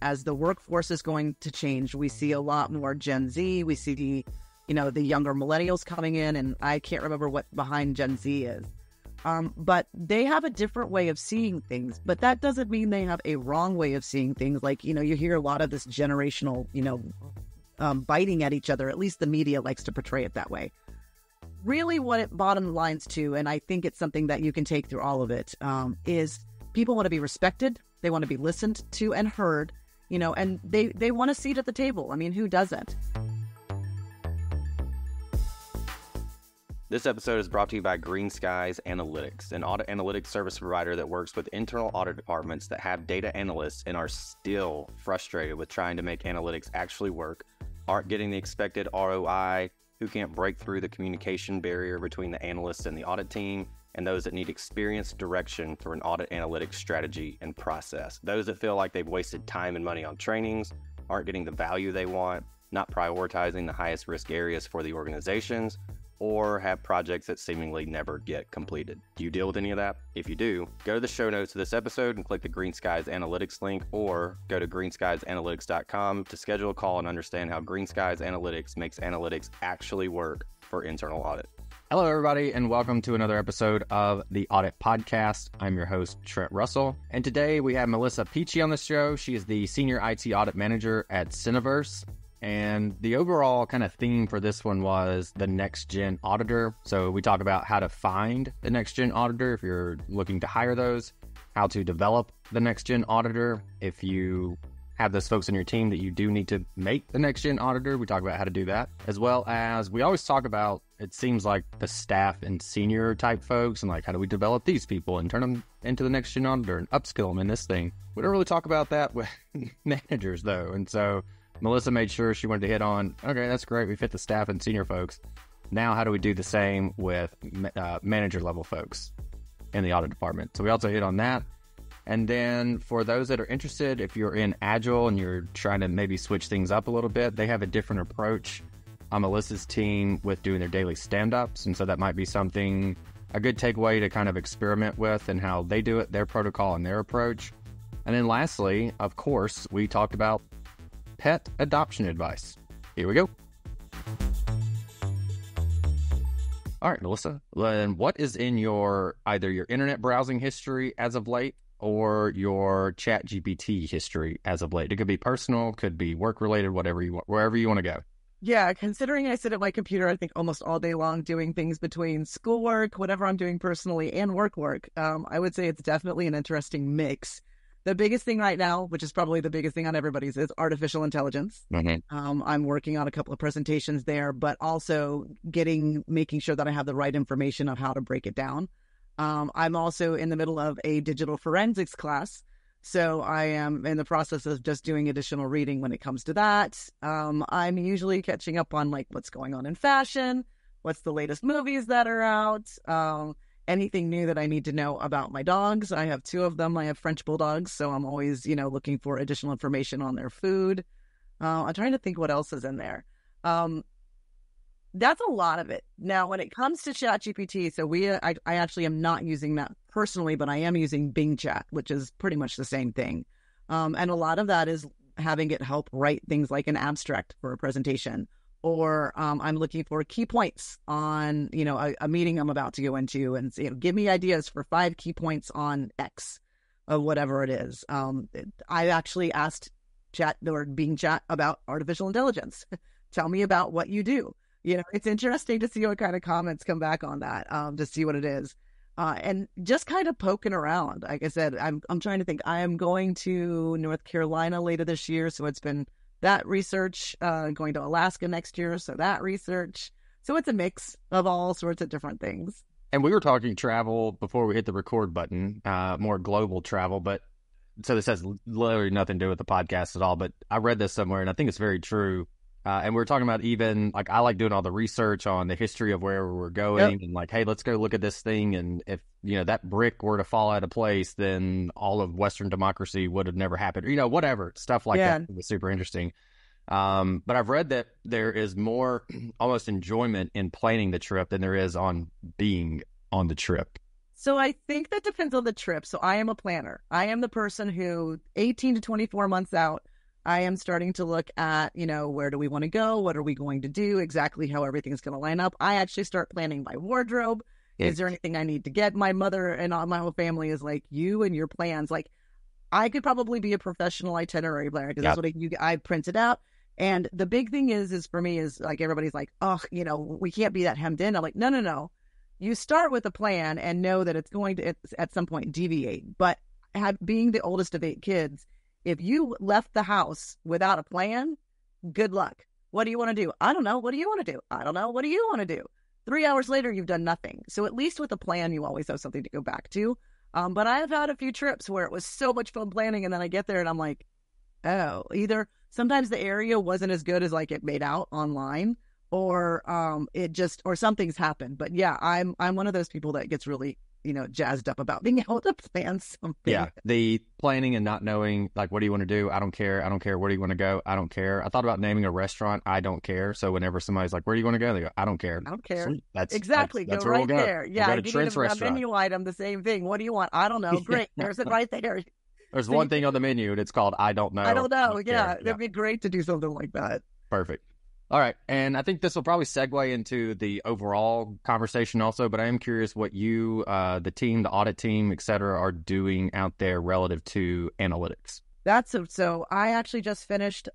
as the workforce is going to change. We see a lot more Gen Z. We see the younger millennials coming in, and I can't remember what behind Gen Z is. But they have a different way of seeing things, but that doesn't mean they have a wrong way of seeing things. Like, you hear a lot of this generational, biting at each other. At least the media likes to portray it that way. Really what it bottom lines to, and I think it's something that you can take through all of it, is people want to be respected. They want to be listened to and heard, and they want a seat at the table. I mean, who doesn't? This episode is brought to you by Greenskies Analytics, an audit analytics service provider that works with internal audit departments that have data analysts and are still frustrated with trying to make analytics actually work, aren't getting the expected ROI, who can't break through the communication barrier between the analysts and the audit team, and those that need experienced direction for an audit analytics strategy and process. Those that feel like they've wasted time and money on trainings, aren't getting the value they want, not prioritizing the highest risk areas for the organizations, or have projects that seemingly never get completed. Do you deal with any of that? If you do, go to the show notes of this episode and click the Greenskies Analytics link, or go to greenskiesanalytics.com to schedule a call and understand how Greenskies Analytics makes analytics actually work for internal audit. Hello, everybody, and welcome to another episode of the Audit Podcast. I'm your host, Trent Russell, and today we have Melissa Pici on the show. She is the Senior IT Audit Manager at Syniverse. And the overall kind of theme for this one was the Next Gen Auditor. So we talk about how to find the Next Gen Auditor if you're looking to hire those, how to develop the Next Gen Auditor if you have those folks on your team that you do need to make the Next Gen Auditor. We talk about how to do that, as well as we always talk about, it seems like, the staff and senior type folks, and like, how do we develop these people and turn them into the Next Gen Auditor and upskill them in this thing. We don't really talk about that with managers though. And so Melissa made sure she wanted to hit on, okay, that's great, we fit the staff and senior folks. Now, how do we do the same with manager level folks in the audit department? So we also hit on that. And then for those that are interested, if you're in Agile and you're trying to maybe switch things up a little bit, they have a different approach on Melissa's team with doing their daily stand-ups. And so that might be something, a good takeaway to kind of experiment with and how they do it, their protocol and their approach. And then lastly, of course, we talked about pet adoption advice. Here we go. All right, Melissa, then what is in either your internet browsing history as of late or your ChatGPT history as of late? It could be personal, could be work related, whatever you want, wherever you want to go. Yeah, considering I sit at my computer, I think almost all day long doing things between schoolwork, whatever I'm doing personally, and work, I would say it's definitely an interesting mix. The biggest thing right now, which is probably the biggest thing on everybody's, is artificial intelligence. Mm-hmm. I'm working on a couple of presentations there, but also making sure that I have the right information of how to break it down. I'm also in the middle of a digital forensics class, so I am in the process of just doing additional reading when it comes to that. I'm usually catching up on like what's going on in fashion, what's the latest movies that are out, anything new that I need to know about my dogs. I have two of them. I have French bulldogs, so I'm always, looking for additional information on their food. I'm trying to think what else is in there. That's a lot of it. Now, when it comes to ChatGPT, so I actually am not using that personally, but I am using Bing Chat, which is pretty much the same thing. And a lot of that is having it help write things like an abstract for a presentation. Or I'm looking for key points on, a meeting I'm about to go into, and give me ideas for 5 key points on X of whatever it is. I actually asked Bing Chat about artificial intelligence. Tell me about what you do. It's interesting to see what kind of comments come back on that, to see what it is. And just kind of poking around. Like I said, I'm trying to think. I am going to North Carolina later this year, so it's been that research, going to Alaska next year, so that research. So it's a mix of all sorts of different things. And we were talking travel before we hit the record button, more global travel, but so this has literally nothing to do with the podcast at all, but I read this somewhere and I think it's very true. And we were talking about even, like, I like doing all the research on the history of where we're going. Yep. And like, hey, let's go look at this thing. And if, that brick were to fall out of place, then all of Western democracy would have never happened. Whatever, stuff like that. It was super interesting. But I've read that there is more almost enjoyment in planning the trip than there is on being on the trip. So I think that depends on the trip. So I am a planner. I am the person who 18 to 24 months out, I am starting to look at, where do we want to go? What are we going to do? Exactly how everything's going to line up. I actually start planning my wardrobe. Yeah. Is there anything I need to get? My mother and all my whole family is like, you and your plans. Like, I could probably be a professional itinerary planner because that's what I printed out. And the big thing is for me is like, everybody's like, oh, we can't be that hemmed in. I'm like, no. You start with a plan and know that it's going to at some point deviate. But being the oldest of 8 kids, if you left the house without a plan, good luck. What do you want to do? I don't know. What do you want to do? I don't know. What do you want to do? 3 hours later, you've done nothing. So at least with a plan, you always have something to go back to. But I have had a few trips where it was so much fun planning, and then I get there and I'm like, oh, either sometimes the area wasn't as good as like it made out online, or or something's happened. But yeah, I'm one of those people that gets really, jazzed up about being able to plan something. Yeah, the planning and not knowing, like, what do you want to do? I don't care. Where do you want to go? I don't care. I thought about naming a restaurant. I don't care. So whenever somebody's like, where do you want to go? They go, I don't care. I don't care. Sweet. That's go where right we'll there. Yeah, we'll go to Trent's a restaurant. menu item, the same thing. What do you want? I don't know. Great. There's it right there. There's one thing on the menu, and it's called I don't know. I don't know. Yeah, it'd be great to do something like that. Perfect. All right. And I think this will probably segue into the overall conversation also, but I am curious what you, the team, the audit team, et cetera, are doing out there relative to analytics. So I actually just finished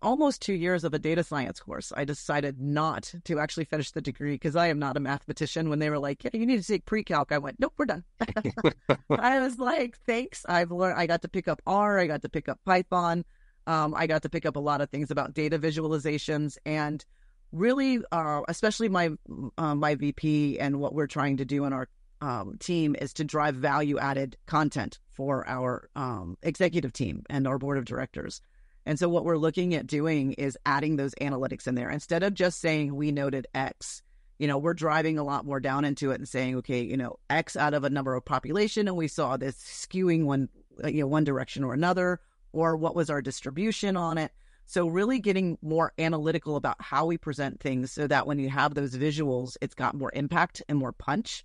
almost 2 years of a data science course. I decided not to actually finish the degree because I am not a mathematician. When they were like, yeah, you need to take pre-calc, I went, nope, we're done. I was like, thanks. I got to pick up R. I got to pick up Python. I got to pick up a lot of things about data visualizations, and really, especially my VP and what we're trying to do in our team is to drive value-added content for our executive team and our board of directors. And so what we're looking at doing is adding those analytics in there. Instead of just saying we noted X, we're driving a lot more down into it and saying, okay, X out of a number of population, and we saw this skewing one direction or another, or what was our distribution on it. So really getting more analytical about how we present things so that when you have those visuals, it's got more impact and more punch.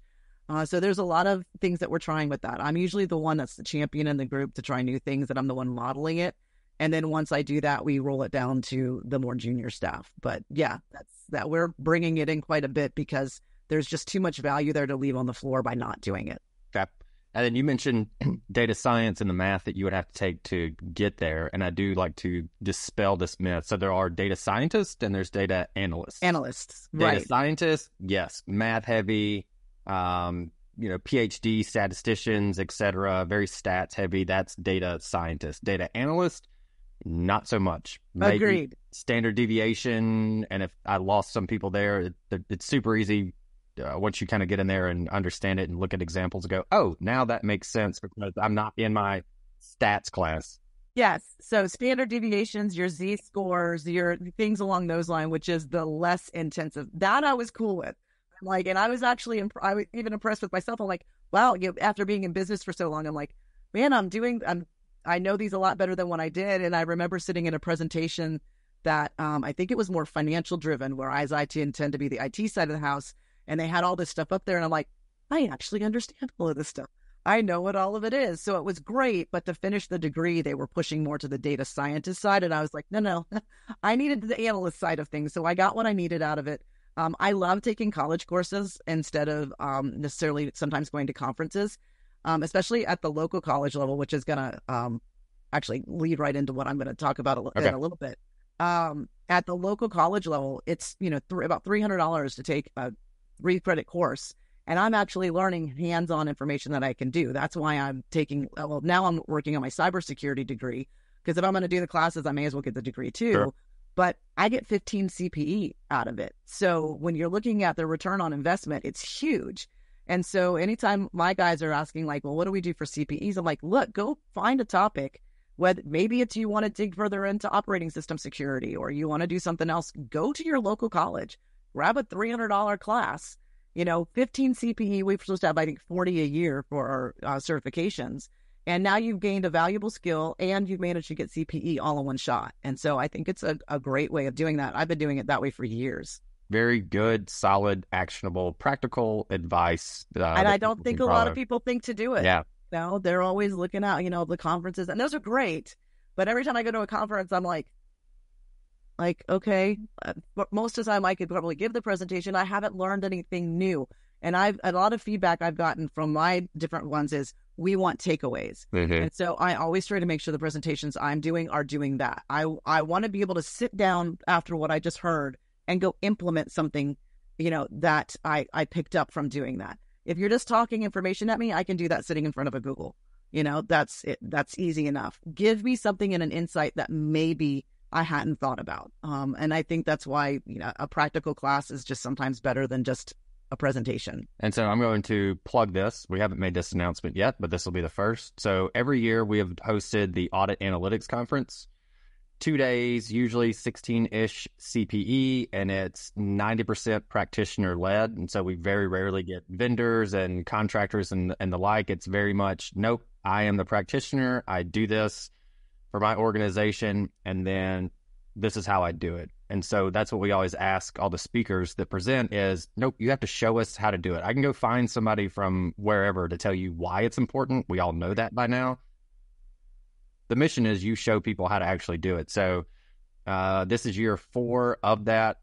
So there's a lot of things that we're trying with that. I'm usually the one that's the champion in the group to try new things, and I'm the one modeling it. And then once I do that, we roll it down to the more junior staff. But yeah, that we're bringing it in quite a bit because there's just too much value there to leave on the floor by not doing it. Okay. And then you mentioned data science and the math that you would have to take to get there. And I do like to dispel this myth. So there are data scientists and there's data analysts. Analysts, data right. Scientists, yes, math heavy, PhD statisticians, etc., very stats heavy. That's data scientist. Data analyst, not so much. Maybe agreed. Standard deviation. And if I lost some people there, it's super easy. Once you kind of get in there and understand it and look at examples and go, oh, now that makes sense because I'm not in my stats class. Yes. So standard deviations, your Z-scores, your things along those lines, which is the less intensive. That I was cool with. Like, and I was actually, I was even impressed with myself. I'm like, wow, after being in business for so long, I'm like, man, I know these a lot better than when I did. And I remember sitting in a presentation that I think it was more financial driven, where I tend to be the IT side of the house. And they had all this stuff up there. And I'm like, I actually understand all of this stuff. I know what all of it is. So it was great. But to finish the degree, they were pushing more to the data scientist side. And I was like, no, I needed the analyst side of things. So I got what I needed out of it. I love taking college courses instead of necessarily sometimes going to conferences, especially at the local college level, which is going to actually lead right into what I'm going to talk about in a little bit. At the local college level, it's about $300 to take a 3-credit course, and I'm actually learning hands-on information that I can do. That's why I'm taking. Well, now I'm working on my cybersecurity degree because if I'm going to do the classes, I may as well get the degree too. Sure. But I get 15 CPE out of it. So when you're looking at the return on investment, it's huge. And so anytime my guys are asking, like, well, what do we do for CPEs? I'm like, look, go find a topic. Whether maybe it's you want to dig further into operating system security or you want to do something else, go to your local college, grab a $300 class, 15 CPE. We're supposed to have, I think, 40 a year for our certifications. And now you've gained a valuable skill and you've managed to get CPE all in one shot. And so I think it's a great way of doing that. I've been doing it that way for years. Very good, solid, actionable, practical advice. And I don't think a lot of people think to do it. Yeah. They're always looking at, the conferences, and those are great. But every time I go to a conference, I'm like, okay, but most of the time I could probably give the presentation. I haven't learned anything new. And a lot of feedback I've gotten from my different ones is we want takeaways. And so I always try to make sure the presentations I'm doing are doing that. I want to be able to sit down after what I just heard and go implement something, that I picked up from doing that. If you're just talking information at me, I can do that sitting in front of a Google. That's it. That's easy enough. Give me something and an insight that maybe I hadn't thought about. And I think that's why, a practical class is just sometimes better than just a presentation. And so I'm going to plug this. We haven't made this announcement yet, but this will be the first. So every year we have hosted the Audit Analytics Conference. 2 days, usually 16-ish CPE, and it's 90% practitioner-led. And so we very rarely get vendors and contractors and the like. It's very much, nope, I am the practitioner. I do this for my organization, and then this is how I do it. And so that's what we always ask all the speakers that present is, nope, you have to show us how to do it. I can go find somebody from wherever to tell you why it's important. We all know that by now. The mission is you show people how to actually do it. So this is year 4 of that.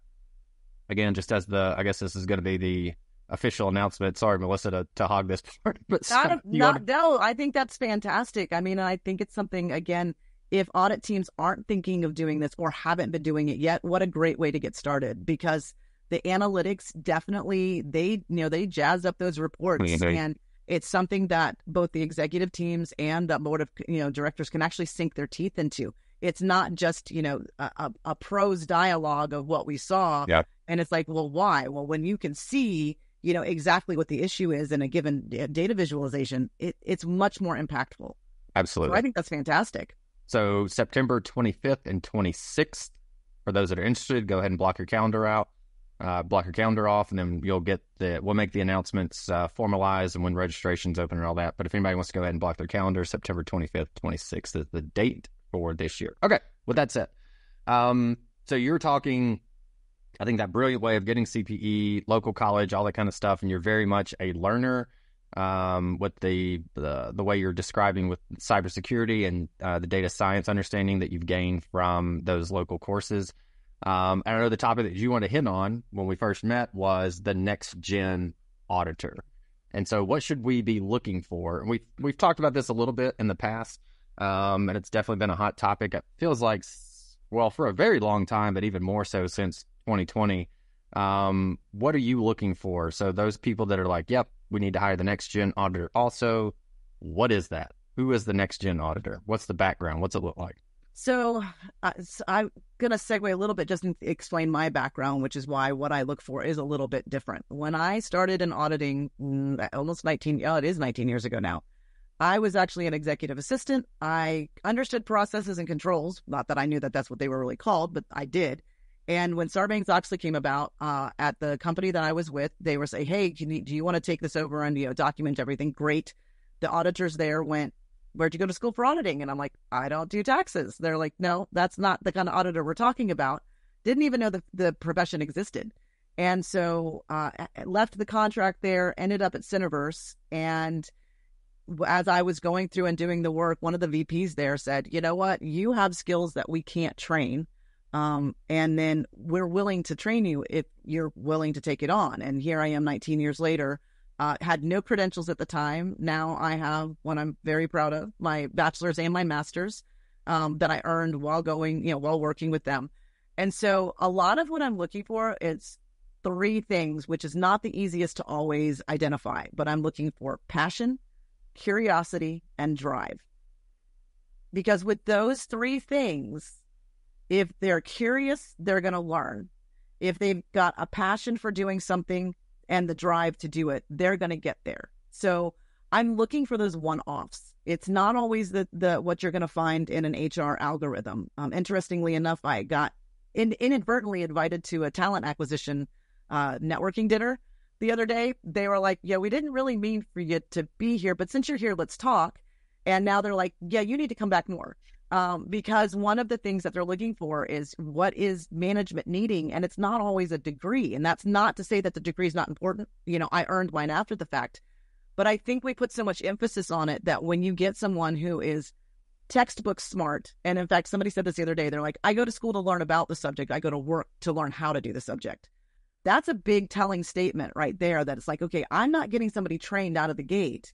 Again, just as I guess this is going to be the official announcement. Sorry, Melissa, to hog this part. But no, I think that's fantastic. I mean, I think it's something, again, if audit teams aren't thinking of doing this or haven't been doing it yet, what a great way to get started, because the analytics definitely, they jazz up those reports, and it's something that both the executive teams and the board of directors can actually sink their teeth into. It's not just, a prose dialogue of what we saw. Yeah. And it's like, well, why? Well, when you can see, exactly what the issue is in a given data visualization, it's much more impactful. Absolutely. So I think that's fantastic. So September 25th and 26th, for those that are interested, go ahead and block your calendar out, block your calendar off, and then we'll make the announcements formalized and when registration's open and all that. But if anybody wants to go ahead and block their calendar, September 25th, 26th is the date for this year. Okay, with that said, so you're talking, I think, that brilliant way of getting CPE, local college, all that kind of stuff, and you're very much a learner. With the way you're describing with cybersecurity and the data science understanding that you've gained from those local courses. And I know the topic that you want to hit on when we first met was the Next Gen Auditor. And so what should we be looking for? And we've talked about this a little bit in the past, and it's definitely been a hot topic. It feels like, well, for a very long time, but even more so since 2020. What are you looking for? So those people that are like, yep, we need to hire the Next Gen Auditor also, what is that? Who is the Next Gen Auditor? What's the background? What's it look like? So I'm going to segue a little bit just to explain my background, which is why what I look for is a little bit different. When I started in auditing almost 19 years ago now, I was actually an executive assistant. I understood processes and controls, not that I knew that that's what they were really called, but I did. And when Sarbanes-Oxley came about at the company that I was with, they were saying, hey, do you want to take this over and document everything? Great. The auditors there went, where'd you go to school for auditing? And I'm like, I don't do taxes. They're like, no, that's not the kind of auditor we're talking about. Didn't even know the profession existed. And so I left the contract there, ended up at Syniverse. And as I was going through and doing the work, one of the VPs there said, you know what, you have skills that we can't train. And then we're willing to train you if you're willing to take it on. And here I am 19 years later, had no credentials at the time. Now I have what I'm very proud of, my bachelor's and my master's, that I earned while while working with them. And so a lot of what I'm looking for is 3 things, which is not the easiest to always identify, but I'm looking for passion, curiosity, and drive. Because with those 3 things, if they're curious, they're going to learn. If they've got a passion for doing something and the drive to do it, they're going to get there. So I'm looking for those one-offs. It's not always the what you're going to find in an HR algorithm. Interestingly enough, I got inadvertently invited to a talent acquisition networking dinner the other day. They were like, yeah, we didn't really mean for you to be here, but since you're here, let's talk. And now they're like, yeah, you need to come back more. Because one of the things that they're looking for is what is management needing, and it's not always a degree. And that's not to say that the degree is not important. I earned mine after the fact, but I think we put so much emphasis on it that when you get someone who is textbook smart. And in fact, somebody said this the other day. They're like, I go to school to learn about the subject. I go to work to learn how to do the subject. That's a big telling statement right there, that it's like, okay, I'm not getting somebody trained out of the gate.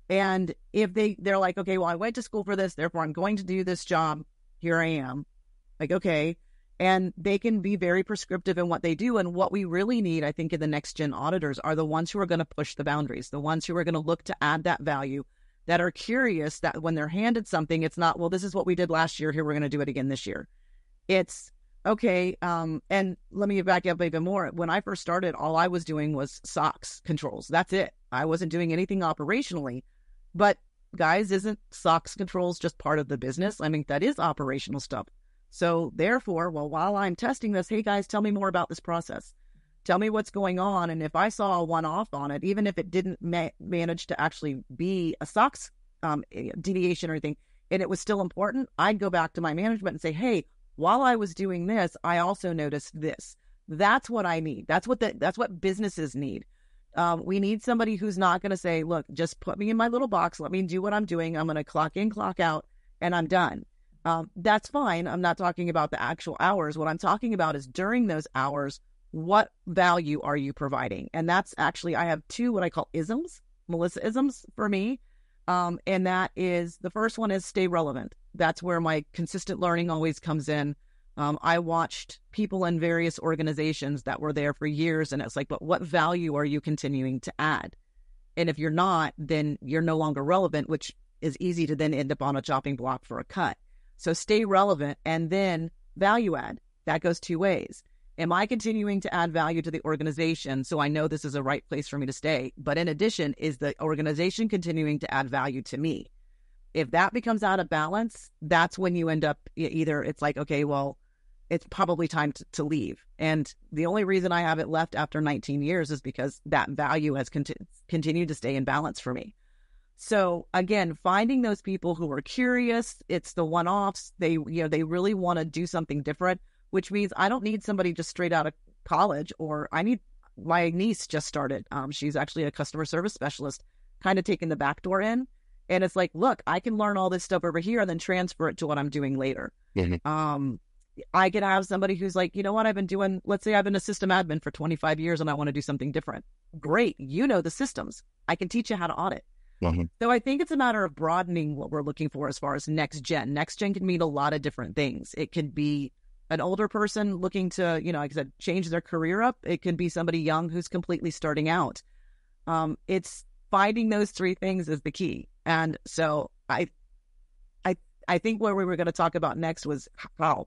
And if they're like, okay, well, I went to school for this, therefore I'm going to do this job. Here I am. Like, okay. And they can be very prescriptive in what they do. And what we really need, I think, in the next gen auditors are the ones who are going to push the boundaries, the ones who are going to look to add that value, that are curious, that when they're handed something, it's not, well, this is what we did last year. Here, we're going to do it again this year. It's, okay, and let me back up even more. When I first started, all I was doing was SOX controls. That's it. I wasn't doing anything operationally. But guys, isn't SOX controls just part of the business? I mean, that is operational stuff. So therefore, well, while I'm testing this, hey guys, tell me more about this process. Tell me what's going on. And if I saw a one-off on it, even if it didn't manage to actually be a SOX deviation or anything, and it was still important, I'd go back to my management and say, hey, while I was doing this, I also noticed this. That's what I need. That's what businesses need. We need somebody who's not going to say, look, just put me in my little box. Let me do what I'm doing. I'm going to clock in, clock out, and I'm done. That's fine. I'm not talking about the actual hours. What I'm talking about is during those hours, what value are you providing? And that's actually, I have two what I call isms, Melissa isms for me. And that is, the first one is stay relevant. That's where my consistent learning always comes in. I watched people in various organizations that were there for years, and it's like, but what value are you continuing to add? And if you're not, then you're no longer relevant, which is easy to then end up on a chopping block for a cut. So stay relevant, and then value add. That goes two ways. Am I continuing to add value to the organization so I know this is a right place for me to stay? But in addition, is the organization continuing to add value to me? If that becomes out of balance, that's when you end up either it's like, okay, well, it's probably time to leave. And the only reason I haven't left after 19 years is because that value has continued to stay in balance for me. So again, finding those people who are curious, it's the one-offs. They really want to do something different, which means I don't need somebody just straight out of college, or my niece just started. She's actually a customer service specialist, kind of taking the back door in. And it's like, look, I can learn all this stuff over here and then transfer it to what I'm doing later. Mm-hmm. I could have somebody who's like, you know what, let's say I've been a system admin for 25 years and I want to do something different. Great. You know the systems. I can teach you how to audit. Mm-hmm. So I think it's a matter of broadening what we're looking for as far as next gen. Next gen can mean a lot of different things. It could be an older person looking to, like I said, change their career up. It could be somebody young who's completely starting out. It's finding those three things is the key. And so I think what we were going to talk about next was how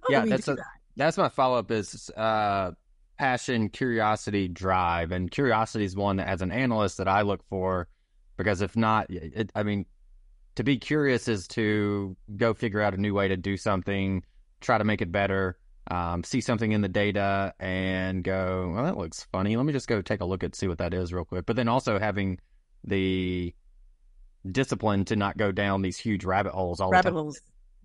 yeah, do we do that? That's my follow-up is passion, curiosity, drive. And curiosity is one that, as an analyst, that I look for, because if not, to be curious is to go figure out a new way to do something, try to make it better, see something in the data and go, well, that looks funny. Let me just go take a look at see what that is real quick. But then also having the discipline to not go down these huge rabbit holes all the time.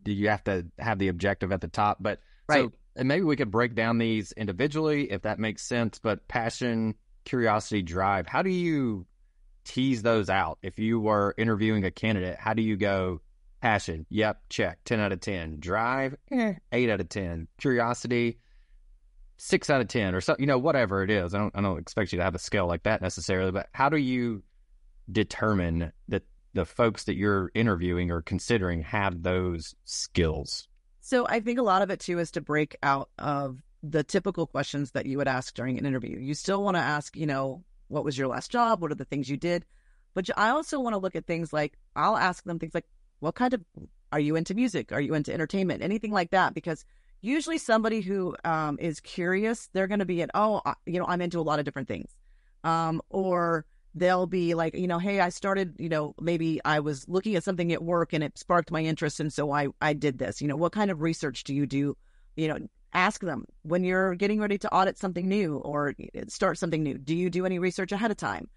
You have to have the objective at the top. But right. So, and maybe we could break down these individually if that makes sense. But passion, curiosity, drive, how do you tease those out? If you were interviewing a candidate, how do you go passion? Yep, check, 10 out of 10. Drive, 8 out of 10. Curiosity, 6 out of 10, or so, whatever it is. I don't expect you to have a scale like that necessarily, but how do you determine that the folks that you're interviewing or considering have those skills? So I think a lot of it too is to break out of the typical questions that you would ask during an interview. You still want to ask, what was your last job? What are the things you did? But I also want to look at things like, I'll ask them things like, are you into music? Are you into entertainment? Anything like that? Because usually somebody who is curious, they're going to be I'm into a lot of different things. Or they'll be like, hey, I started, maybe I was looking at something at work and it sparked my interest. And so I did this. What kind of research do you do? Ask them when you're getting ready to audit something new or start something new. Do you do any research ahead of time?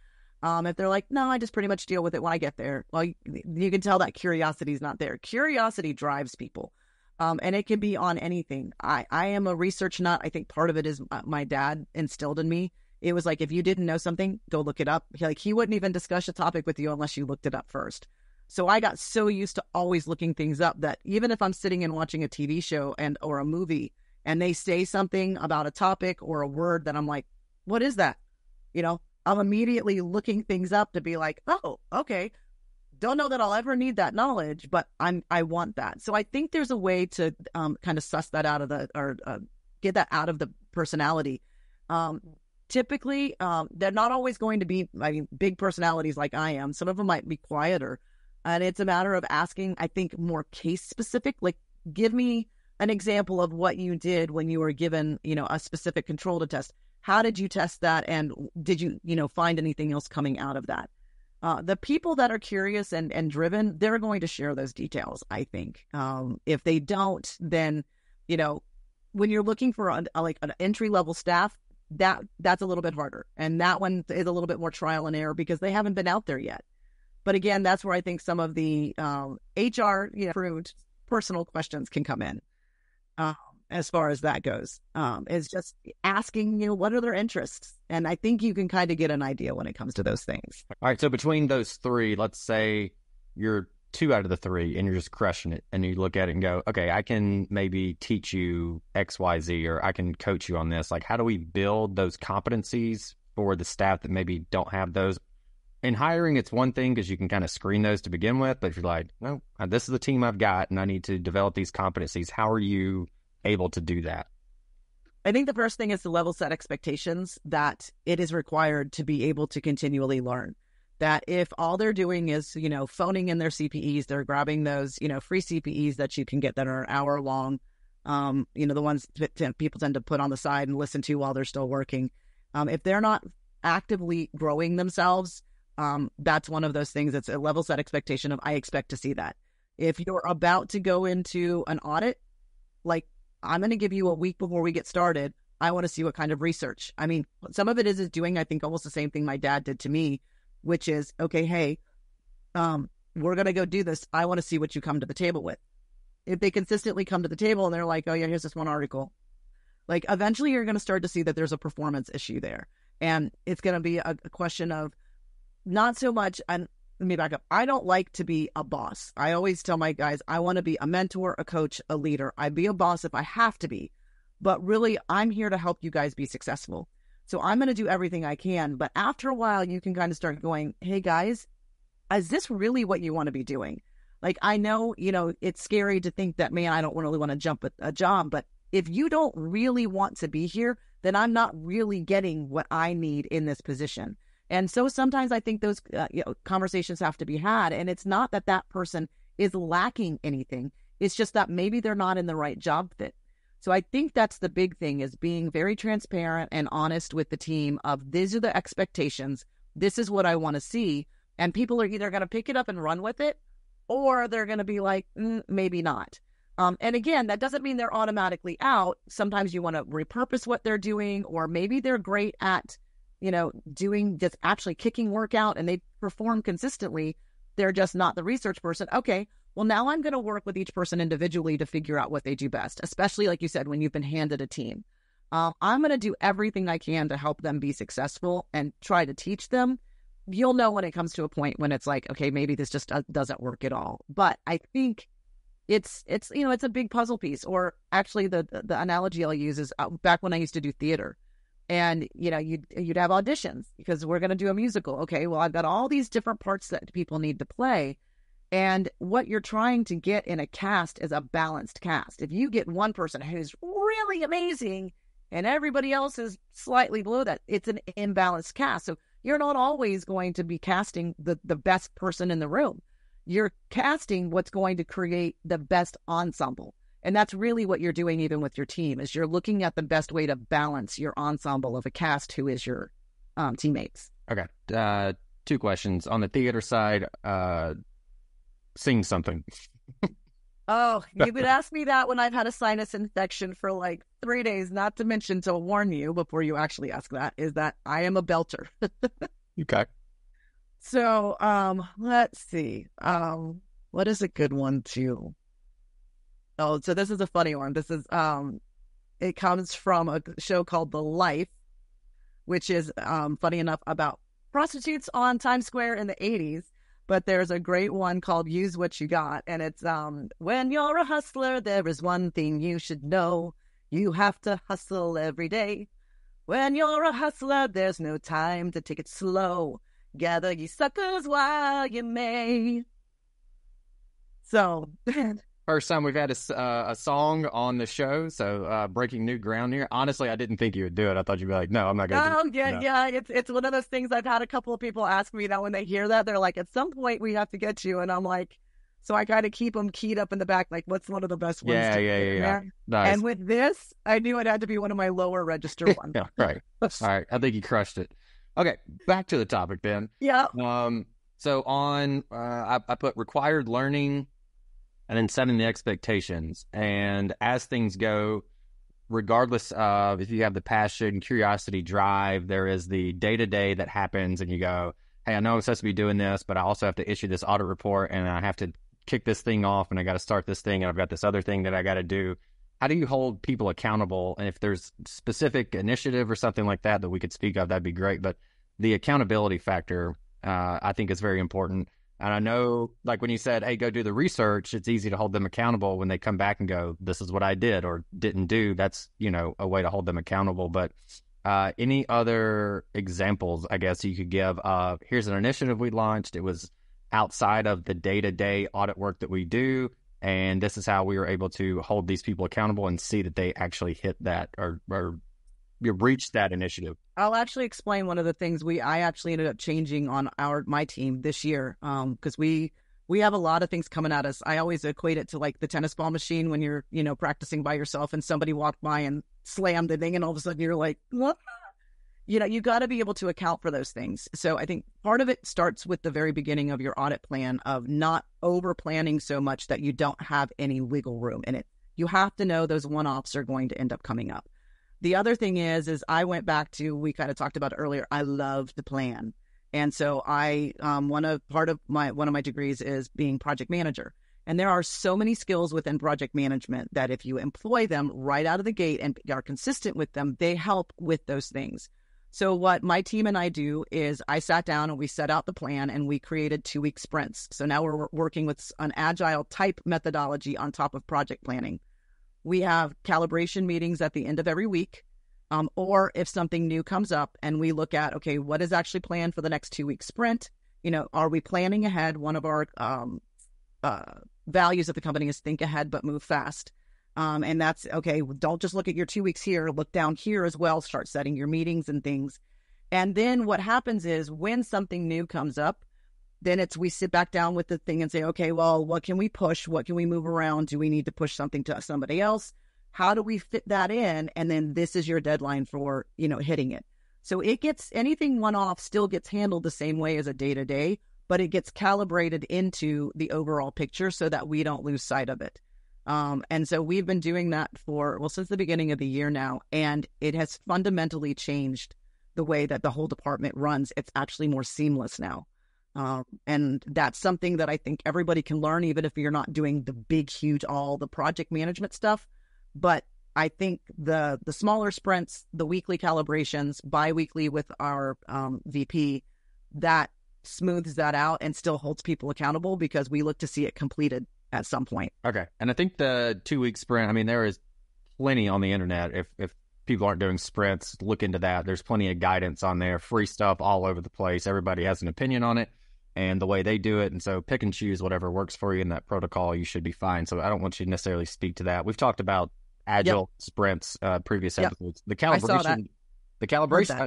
If they're like, no, I just pretty much deal with it when I get there. Well, you can tell that curiosity is not there. Curiosity drives people. And it can be on anything. I am a research nut. I think part of it is my dad instilled in me. It was like, if you didn't know something, go look it up. He wouldn't even discuss a topic with you unless you looked it up first. So I got so used to always looking things up that even if I'm sitting and watching a TV show or a movie and they say something about a topic or a word that I'm like, what is that? I'm immediately looking things up to be like, oh, okay. Don't know that I'll ever need that knowledge, but I want that. So I think there's a way to kind of suss that out of get that out of the personality. Typically, they're not always going to be, big personalities like I am. Some of them might be quieter. And it's a matter of asking, I think, more case specific. Like, give me an example of what you did when you were given, a specific control to test. How did you test that? And did you, find anything else coming out of that? The people that are curious and driven, they're going to share those details, I think. If they don't, then, when you're looking for an entry-level staff, that's a little bit harder. And that one is a little bit more trial and error because they haven't been out there yet. But again, that's where I think some of the HR approved personal questions can come in as far as that goes. Is just asking, what are their interests? And I think you can kind of get an idea when it comes to those things. All right. So between those three, let's say you're 2 out of the 3 and you're just crushing it, and you look at it and go, okay, I can maybe teach you X, Y, Z, or I can coach you on this. Like, how do we build those competencies for the staff that maybe don't have those? In hiring, it's one thing because you can kind of screen those to begin with. But if you're like, no, this is the team I've got and I need to develop these competencies, how are you able to do that? I think the first thing is to level set expectations that it is required to be able to continually learn. That if all they're doing is, phoning in their CPEs, they're grabbing those, free CPEs that you can get that are an hour long, the ones that people tend to put on the side and listen to while they're still working. If they're not actively growing themselves, that's one of those things that's a level set expectation of I expect to see that. If you're about to go into an audit, like I'm going to give you a week before we get started, I want to see what kind of research. Some of it is doing, I think, almost the same thing my dad did to me, which is, okay, hey, we're going to go do this. I want to see what you come to the table with. If they consistently come to the table and they're like, oh yeah, here's this one article, like eventually you're going to start to see that there's a performance issue there. And it's going to be a question of not so much, and let me back up. I don't like to be a boss. I always tell my guys, I want to be a mentor, a coach, a leader. I'd be a boss if I have to be, but really I'm here to help you guys be successful. So I'm going to do everything I can. But after a while, you can kind of start going, hey guys, is this really what you want to be doing? Like, I know, it's scary to think that, man, I don't really want to jump at a job. But if you don't really want to be here, then I'm not really getting what I need in this position. And so sometimes I think those conversations have to be had. And it's not that that person is lacking anything. It's just that maybe they're not in the right job fit. So I think that's the big thing, is being very transparent and honest with the team of these are the expectations. This is what I want to see. And people are either going to pick it up and run with it, or they're going to be like, maybe not. And again, that doesn't mean they're automatically out. Sometimes you want to repurpose what they're doing, or maybe they're great at doing just actually kicking work out and they perform consistently. They're just not the research person. Okay, well, now I'm going to work with each person individually to figure out what they do best, especially like you said, when you've been handed a team. I'm going to do everything I can to help them be successful and try to teach them. You'll know when it comes to a point when it's like, okay, maybe this just doesn't work at all. But I think it's a big puzzle piece. Or actually the analogy I'll use is back when I used to do theater. And, you'd have auditions because we're going to do a musical. Okay, well, I've got all these different parts that people need to play. And what you're trying to get in a cast is a balanced cast. If you get one person who's really amazing and everybody else is slightly below that, it's an imbalanced cast. So you're not always going to be casting the best person in the room. You're casting what's going to create the best ensemble. And that's really what you're doing even with your team, is you're looking at the best way to balance your ensemble of a cast who is your teammates. Okay. 2 questions. On the theater side, sing something. Oh, you would ask me that when I've had a sinus infection for like 3 days, not to mention, to warn you before you actually ask that, is that I am a belter. Okay. So let's see. What is a good one to... Oh, so this is a funny one. This is, it comes from a show called The Life, which is, funny enough, about prostitutes on Times Square in the 80s. but there's a great one called Use What You Got. And it's, when you're a hustler, there is one thing you should know. You have to hustle every day. When you're a hustler, there's no time to take it slow. Gather ye suckers while you may. So... First time we've had a song on the show, so breaking new ground here. Honestly, I didn't think you would do it. I thought you'd be like, no, I'm not going to do it. Yeah. It's one of those things. I've had a couple of people ask me that when they hear that, they're like, at some point we have to get you. And I'm like, so I kind of keep them keyed up in the back, like, what's one of the best ones? Yeah. Nice. And with this, I knew it had to be one of my lower register ones. Yeah, right. All right. I think you crushed it. Okay, back to the topic then. Yeah. So on, I put required learning, and then setting the expectations. And as things go, regardless of if you have the passion, curiosity, drive, there is the day-to-day that happens, and you go, hey, I know I'm supposed to be doing this, but I also have to issue this audit report, and I have to kick this thing off, and I got to start this thing, and I've got this other thing that I got to do. How do you hold people accountable? And if there's specific initiative or something like that we could speak of, that'd be great. But the accountability factor, I think, is very important. And I know, like when you said, hey, go do the research, it's easy to hold them accountable when they come back and go, this is what I did or didn't do. That's, a way to hold them accountable. But any other examples, I guess, you could give of, here's an initiative we launched. It was outside of the day-to-day audit work that we do. And this is how we were able to hold these people accountable and see that they actually hit that or reached that initiative. I'll actually explain one of the things I actually ended up changing on my team this year, because we have a lot of things coming at us. I always equate it to like the tennis ball machine when you're, practicing by yourself and somebody walked by and slammed the thing and all of a sudden you're like, what? You got to be able to account for those things. So I think part of it starts with the very beginning of your audit plan of not over planning so much that you don't have any wiggle room in it. You have to know those one-offs are going to end up coming up. The other thing is I went back to, we kind of talked about it earlier, I love the plan. And so one of my degrees is being project manager. And there are so many skills within project management that if you employ them right out of the gate and are consistent with them, they help with those things. So what my team and I do is I sat down and we set out the plan and we created 2-week sprints. So now we're working with an agile type methodology on top of project planning. We have calibration meetings at the end of every week, or if something new comes up and we look at, okay, what is actually planned for the next 2-week sprint? Are we planning ahead? One of our values of the company is think ahead, but move fast. And that's, okay, don't just look at your 2 weeks here, look down here as well, start setting your meetings and things. And then what happens is when something new comes up, then we sit back down with the thing and say, okay, well, what can we push? What can we move around? Do we need to push something to somebody else? How do we fit that in? And then this is your deadline for, hitting it. So anything one-off still gets handled the same way as a day-to-day, but it gets calibrated into the overall picture so that we don't lose sight of it. And so we've been doing that since the beginning of the year now, and it has fundamentally changed the way that the whole department runs. It's actually more seamless now. And that's something that I think everybody can learn, even if you're not doing the big, huge, all the project management stuff. But I think the smaller sprints, the weekly calibrations, bi-weekly with our VP, that smooths that out and still holds people accountable because we look to see it completed at some point. Okay. And I think the 2-week sprint, there is plenty on the internet. If people aren't doing sprints, look into that. There's plenty of guidance on there, free stuff all over the place. Everybody has an opinion on it and the way they do it. And so pick and choose whatever works for you in that protocol. You should be fine. So I don't want you to necessarily speak to that. We've talked about agile sprints, previous episodes. The calibration,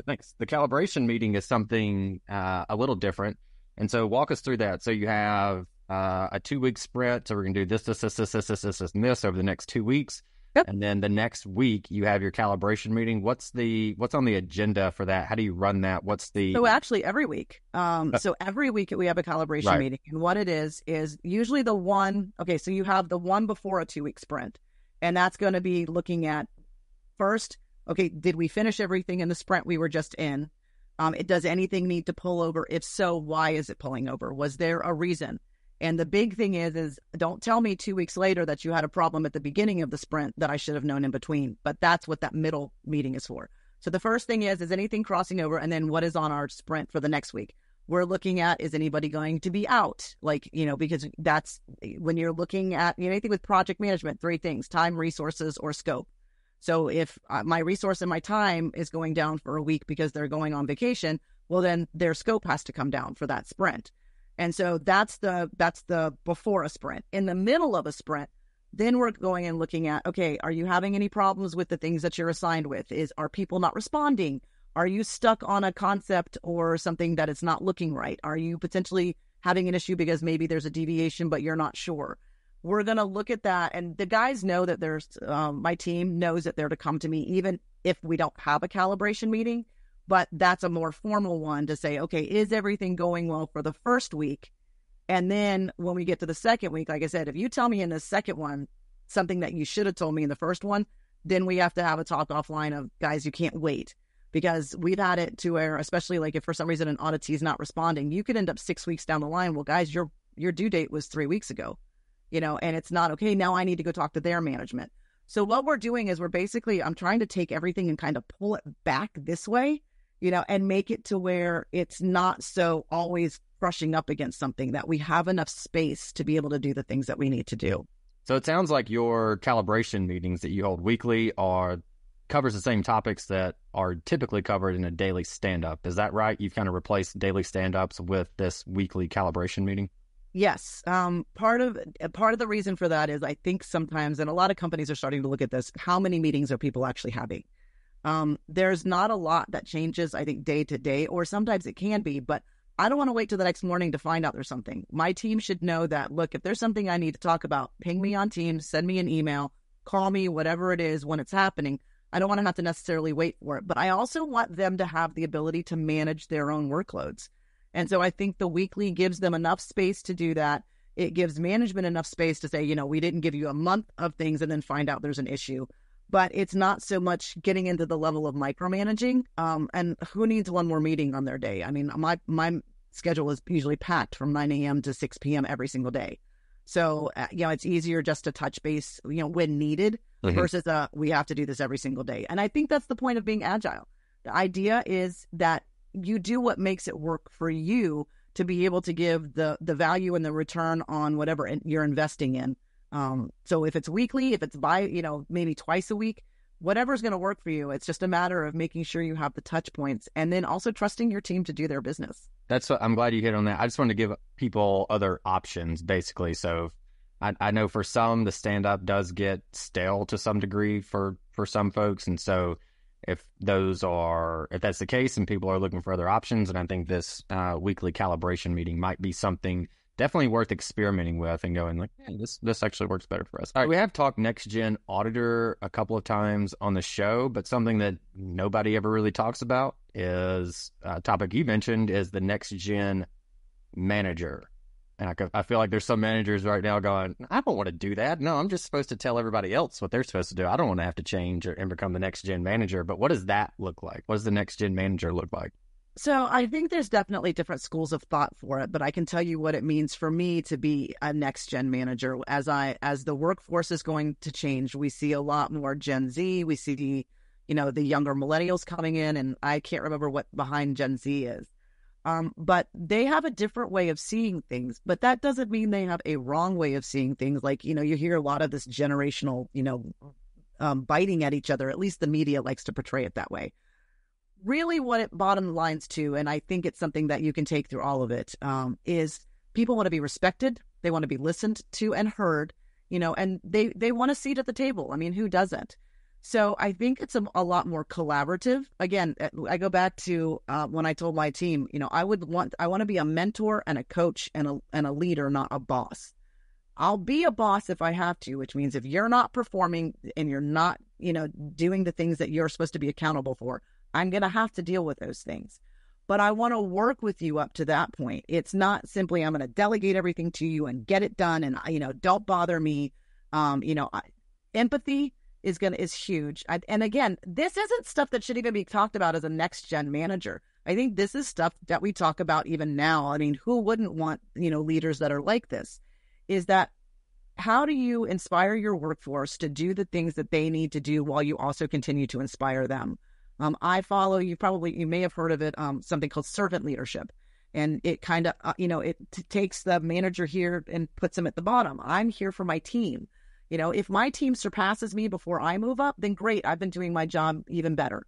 thanks. The calibration meeting is something a little different. And so walk us through that. So you have a 2-week sprint. So we're going to do this, and this over the next 2 weeks. Yep. And then the next week you have your calibration meeting. What's on the agenda for that? How do you run that? So actually every week. So every week we have a calibration meeting. And what it is usually the one, okay, so you have the one before a 2-week sprint. And that's going to be looking at first, okay, did we finish everything in the sprint we were just in? Does anything need to pull over? If so, why is it pulling over? Was there a reason? And the big thing is don't tell me 2 weeks later that you had a problem at the beginning of the sprint that I should have known in between. But that's what that middle meeting is for. So the first thing is anything crossing over? And then what is on our sprint for the next week? We're looking at, is anybody going to be out? Because that's when you're looking at, anything with project management, 3 things: time, resources, or scope. So if my resource and my time is going down for a week because they're going on vacation, well, then their scope has to come down for that sprint. And so that's the before a sprint. In the middle of a sprint, then we're going and looking at, okay, are you having any problems with the things that you're assigned with? Are people not responding? Are you stuck on a concept or something that it's not looking right? Are you potentially having an issue because maybe there's a deviation, but you're not sure? We're going to look at that. And the guys know that my team knows that they're to come to me, even if we don't have a calibration meeting. But that's a more formal one to say, okay, is everything going well for the first week? And then when we get to the second week, like I said, if you tell me in the second one something that you should have told me in the first one, then we have to have a talk offline of, guys, you can't wait. Because we've had it to where, especially like if for some reason an auditee is not responding, you could end up 6 weeks down the line. Well, guys, your due date was 3 weeks ago, and it's not okay. Now I need to go talk to their management. So what we're doing is I'm trying to take everything and kind of pull it back this way, and make it to where it's not so always brushing up against something, that we have enough space to be able to do the things that we need to do. So it sounds like your calibration meetings that you hold weekly covers the same topics that are typically covered in a daily stand-up. Is that right? You've kind of replaced daily stand-ups with this weekly calibration meeting? Yes. Part of the reason for that is I think sometimes, and a lot of companies are starting to look at this, how many meetings are people actually having? There's not a lot that changes, I think, day to day, or sometimes it can be, but I don't want to wait till the next morning to find out there's something. My team should know that, look, if there's something I need to talk about, ping me on Teams, send me an email, call me, whatever it is when it's happening. I don't want to have to necessarily wait for it, but I also want them to have the ability to manage their own workloads. And so I think the weekly gives them enough space to do that. It gives management enough space to say, we didn't give you a month of things and then find out there's an issue. But it's not so much getting into the level of micromanaging. And who needs one more meeting on their day? I mean, my schedule is usually packed from 9 a.m. to 6 p.m. every single day. So, it's easier just to touch base, when needed versus we have to do this every single day. And I think that's the point of being agile. The idea is that you do what makes it work for you to be able to give the value and the return on whatever you're investing in. So if it's weekly, if it's maybe twice a week, whatever's going to work for you, it's just a matter of making sure you have the touch points and then also trusting your team to do their business. I'm glad you hit on that. I just wanted to give people other options, basically. So I know for some, the stand-up does get stale to some degree for some folks. And so if that's the case and people are looking for other options, and I think this weekly calibration meeting might be something definitely worth experimenting with and going like, hey, this actually works better for us. All right, we have talked Next Gen Auditor a couple of times on the show, but something that nobody ever really talks about is a topic you mentioned is the Next Gen Manager. And I feel like there's some managers right now going, I don't want to do that. No, I'm just supposed to tell everybody else what they're supposed to do. I don't want to have to change and become the Next Gen Manager. But what does that look like? What does the Next Gen Manager look like? So I think there's definitely different schools of thought for it, but I can tell you what it means for me to be a Next Gen Manager. As the workforce is going to change, we see a lot more Gen Z. We see the younger millennials coming in, and I can't remember what behind Gen Z is. But they have a different way of seeing things, but that doesn't mean they have a wrong way of seeing things. Like, you hear a lot of this generational, biting at each other. At least the media likes to portray it that way. Really what it bottom lines to, and I think it's something that you can take through all of it, is people want to be respected. They want to be listened to and heard, and they want a seat at the table. I mean, who doesn't? So I think it's a lot more collaborative. Again, I go back to when I told my team, I want to be a mentor and a coach and a leader, not a boss. I'll be a boss if I have to, which means if you're not performing and you're not, doing the things that you're supposed to be accountable for, I'm going to have to deal with those things. But I want to work with you up to that point. It's not simply I'm going to delegate everything to you and get it done and, don't bother me. Empathy is huge. And again, this isn't stuff that should even be talked about as a Next Gen Manager. I think this is stuff that we talk about even now. I mean, who wouldn't want, leaders that are like this? Is that how do you inspire your workforce to do the things that they need to do while you also continue to inspire them? I follow, you may have heard of it, something called servant leadership. And it kind of, it takes the manager here and puts them at the bottom. I'm here for my team. If my team surpasses me before I move up, then great. I've been doing my job even better.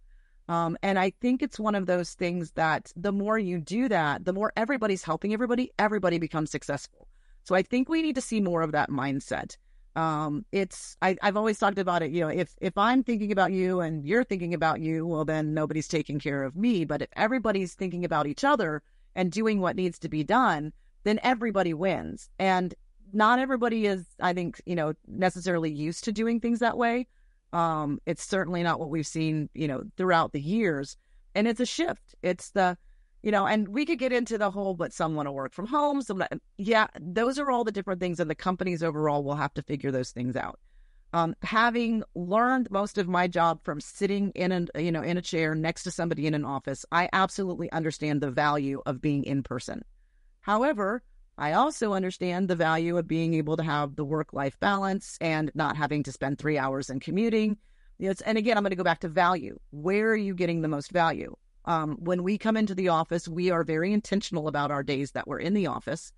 And I think it's one of those things that the more you do that, the more everybody's helping everybody becomes successful. So I think we need to see more of that mindset. I've always talked about it, if I'm thinking about you and you're thinking about you, well, then nobody's taking care of me. But if everybody's thinking about each other and doing what needs to be done, then everybody wins. And not everybody is, I think, necessarily used to doing things that way. It's certainly not what we've seen, throughout the years. And it's a shift. It's and we could get into the whole, but some want to work from home. Those are all the different things. And the companies overall will have to figure those things out. Having learned most of my job from sitting in a chair next to somebody in an office, I absolutely understand the value of being in person. However, I also understand the value of being able to have the work-life balance and not having to spend 3 hours in commuting. And again, I'm going to go back to value. Where are you getting the most value? When we come into the office, we are very intentional about our days that we're in the office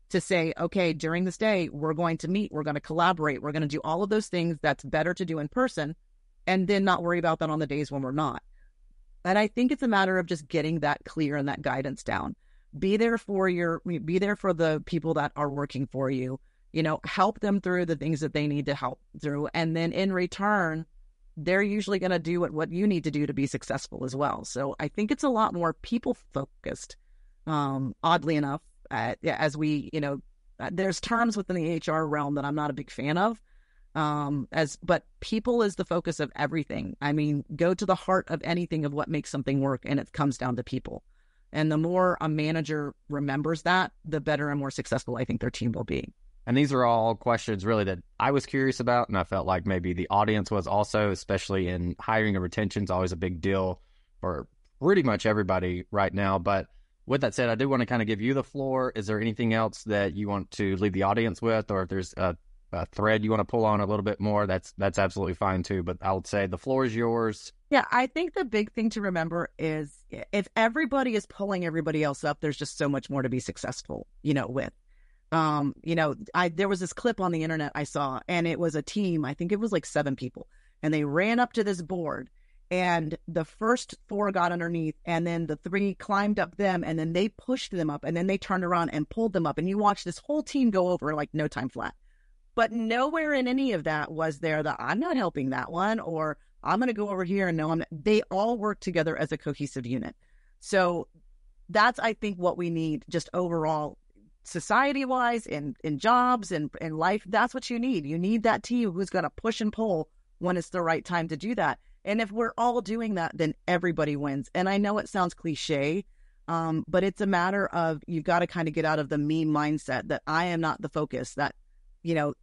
to say, okay, during this day, we're going to meet, we're going to collaborate, we're going to do all of those things that's better to do in person, and then not worry about that on the days when we're not. And I think it's a matter of just getting that clear and that guidance down. Be there for the people that are working for you, help them through the things that they need to help through. And then in return, they're usually going to do what you need to do to be successful as well. So I think it's a lot more people focused, oddly enough, as we, there's terms within the HR realm that I'm not a big fan of, but people is the focus of everything. I mean, go to the heart of anything of what makes something work, and it comes down to people. And the more a manager remembers that, the better and more successful I think their team will be. And these are all questions really that I was curious about, and I felt like maybe the audience was also, especially in hiring and retention is always a big deal for pretty much everybody right now. But with that said, I do want to kind of give you the floor. Is there anything else that you want to leave the audience with, or if there's a thread you want to pull on a little bit more, that's absolutely fine too. But I would say the floor is yours. Yeah, I think the big thing to remember is if everybody is pulling everybody else up, there's just so much more to be successful, with. There was this clip on the internet I saw, and it was a team, I think it was like 7 people, and they ran up to this board, and the first 4 got underneath, and then the 3 climbed up them, and then they pushed them up, and then they turned around and pulled them up, and you watch this whole team go over like no time flat. But nowhere in any of that was there that I'm not helping that one, or I'm going to go over here and no, I'm not. They all work together as a cohesive unit. So that's, I think, what we need just overall society-wise, in jobs and in life. That's what you need. You need that team who's going to push and pull when it's the right time to do that. And if we're all doing that, then everybody wins. And I know it sounds cliche, but it's a matter of you've got to kind of get out of the me mindset that I am not the focus, that,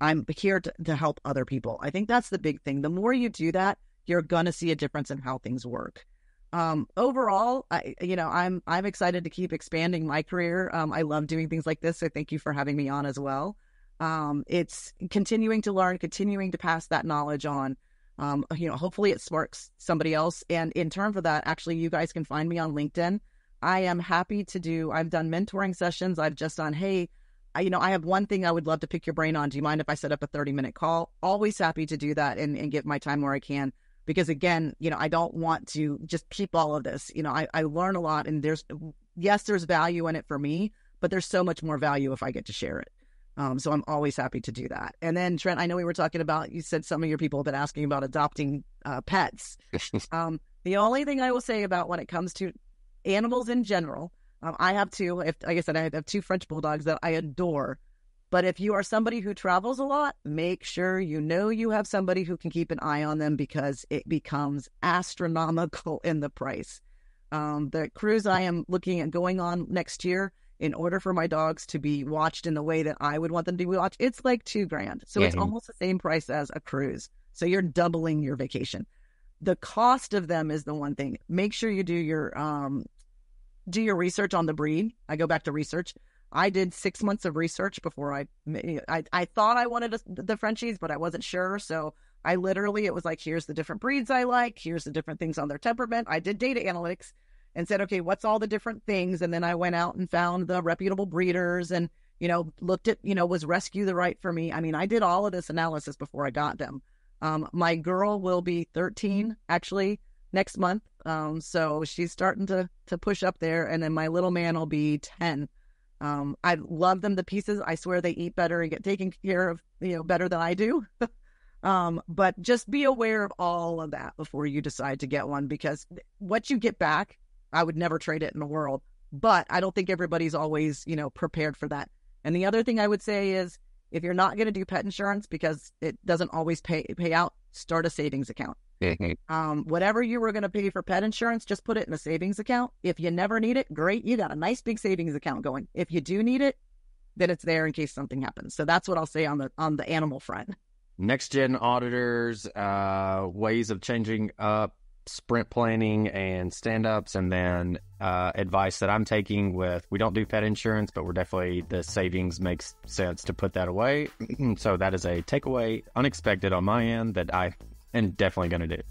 I'm here to help other people. I think that's the big thing. The more you do that, you're going to see a difference in how things work. Overall, I'm excited to keep expanding my career. I love doing things like this. So thank you for having me on as well. It's continuing to learn, continuing to pass that knowledge on. Hopefully it sparks somebody else. And in terms of that, actually, you guys can find me on LinkedIn. I am happy to I've done mentoring sessions. I've just done, hey, I have one thing I would love to pick your brain on. Do you mind if I set up a 30-minute call? Always happy to do that and give my time where I can. Because again, I don't want to just keep all of this. I learn a lot, and there's value in it for me, but there's so much more value if I get to share it. So I'm always happy to do that. And then Trent, I know we were talking about, you said some of your people have been asking about adopting pets. The only thing I will say about when it comes to animals in general, I have 2, like I said, I have 2 French bulldogs that I adore. But if you are somebody who travels a lot, make sure you have somebody who can keep an eye on them, because it becomes astronomical in the price. The cruise I am looking at going on next year, in order for my dogs to be watched in the way that I would want them to be watched, it's like $2,000. So it's almost the same price as a cruise. So you're doubling your vacation. The cost of them is the one thing. Make sure you do your research on the breed. I go back to research. I did 6 months of research before I thought I wanted the Frenchies, but I wasn't sure. So it was like, here's the different breeds I like. Here's the different things on their temperament. I did data analytics, and said, okay, what's all the different things? And then I went out and found the reputable breeders and, looked at, was rescue the right for me? I mean, I did all of this analysis before I got them. My girl will be 13 actually next month. So she's starting to push up there. And then my little man will be 10. I love them to pieces. I swear they eat better and get taken care of, better than I do. But just be aware of all of that before you decide to get one, because what you get back, I would never trade it in the world. But I don't think everybody's always, prepared for that. And the other thing I would say is, if you're not going to do pet insurance because it doesn't always pay out, start a savings account. Whatever you were going to pay for pet insurance, just put it in a savings account. If you never need it, great. You got a nice big savings account going. If you do need it, then it's there in case something happens. So that's what I'll say on the animal front. Next Gen Auditors, ways of changing up sprint planning and stand-ups, and then advice that I'm taking with, we don't do pet insurance, but we're definitely, the savings makes sense to put that away. So that is a takeaway, unexpected on my end, that I am definitely going to do.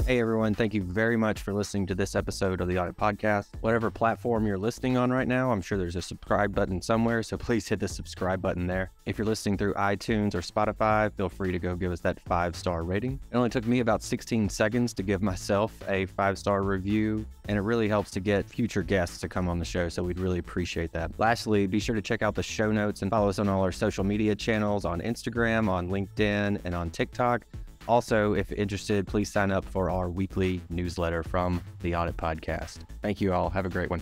Hey everyone, thank you very much for listening to this episode of the Audit Podcast. Whatever platform you're listening on right now, I'm sure there's a subscribe button somewhere, so please hit the subscribe button there. If you're listening through iTunes or Spotify, feel free to go give us that 5-star rating. It only took me about 16 seconds to give myself a 5-star review, and it really helps to get future guests to come on the show, so we'd really appreciate that. Lastly, be sure to check out the show notes and follow us on all our social media channels, on Instagram, on LinkedIn, and on TikTok. Also, if interested, please sign up for our weekly newsletter from the Audit Podcast. Thank you all. Have a great one.